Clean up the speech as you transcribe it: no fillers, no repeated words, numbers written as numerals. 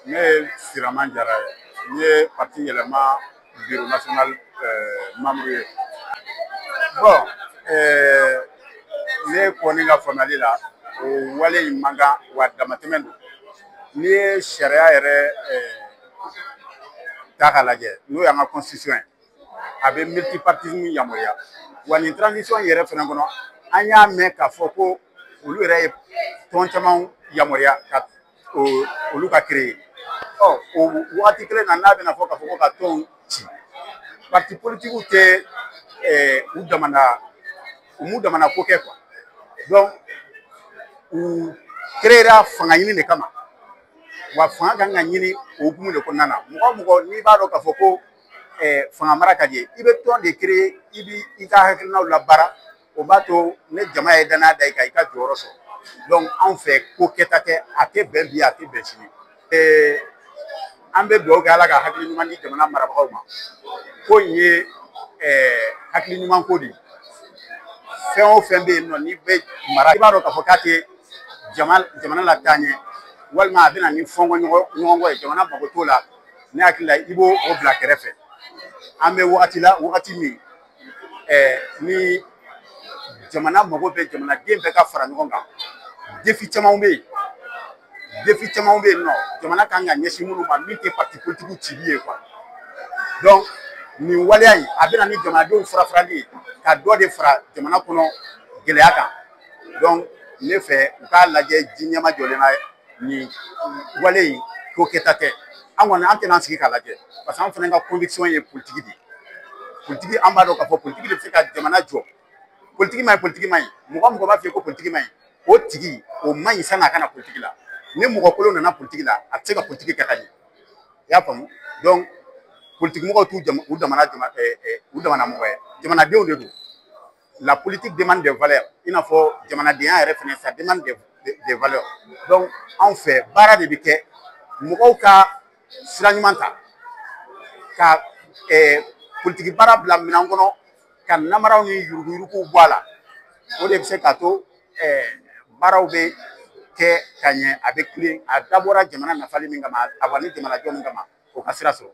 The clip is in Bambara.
Ne ye Siraman Jara ye. N ye parti yɛlɛma bureau national membre ye. Bon ne kɔni ka faamuyali la o wale in man kan wa damatɛmɛ don. N'i ye sariya yɛrɛ ta k'a lajɛ n'o y'an ka constitution ye a bɛ multipartisme yamaruya wa nin transition yɛrɛ fana kɔnɔ an y'a mɛn k'a fɔ ko olu yɛrɛ ye tɔn caman yamaruya ka olu ka créer o wagati kelen na n'a bɛna fɔ k'a fɔ ko ka tɔnw ci parti politiques tɛ u m'u damana ko kɛ quoi donc u créera fanga ɲini de kama wa fanga kan ka ɲini o hukumu de kɔnɔna na mɔgɔ o mɔgɔ n'i b'a dɔn k'a fɔ ko fanga mara ka di i bɛ tɔn de créer i bi i ka hakilinaw labaara o b'a to ne jama ye danaya da i kan i ka jɔyɔrɔ sɔrɔ donc anw fɛ ko kɛta tɛ a tɛ bɛn bi a tɛ bɛn sini an bɛ dugawu kɛ ala ka hakili ɲuman di jamana marabagaw ma ko in ye hakili ɲuman ko de ye fɛn o fɛn bɛ yen nɔ n'i bɛ mara i b'a dɔn k'a fɔ k'a tɛ jamana la taa ɲɛ walima a bɛ na ni fɔnkɔ ɲɔgɔnkɔ ye jamana mago t'o la ne hakili la i b'o bila kɛrɛfɛ an bɛ wagati min ni jamana mago bɛ jamanaden bɛɛ ka fara ɲɔgɔn kan défi camanw bɛ yen nɔ jamana kan ka ɲɛsin minnu ma min tɛ parti politique cili ye quoi donc nin waleya in a bɛ na ni jamanadenw farafarali ye ka dɔ de fara jamana kɔnɔ gɛlɛya kan donc ne fɛ u k'a lajɛ ji ɲɛma jɔlen na nin wale in ko kɛta tɛ an kɔni an tɛna sigi k'a lajɛ parce que an fana ka conviction ye politique de ye politique an b'a dɔn k'a fɔ politique de bɛ se ka jamana jɔ politique ma ɲi mɔgɔ b'a fɔ ko politique ma ɲi o tigi o man ɲi san'a ka na politique la ni mɔgɔ kolon nana politique la a tɛ se ka politique kɛ ka ɲɛ i y'a faamu donc politique mɔgɔw t'u damana mɔgɔ ye jamanadenw de don la politique demande des valeurs i n'a fɔ jamanadenya yɛrɛ fɛnɛ ça demande des valeurs donc anw fɛ baara de bɛ kɛ mɔgɔw ka sira ɲuman ta ka politique baara bila minɛn kɔnɔ ka namaraw ni yuruguyuruguw bɔ a la o de bɛ se k'a to baaraw bɛ kɛ ka ɲɛ a bɛ kilen a dabɔra jamana nafali min kama a wa ni jamanadenw min kama o ka sira sɔrɔ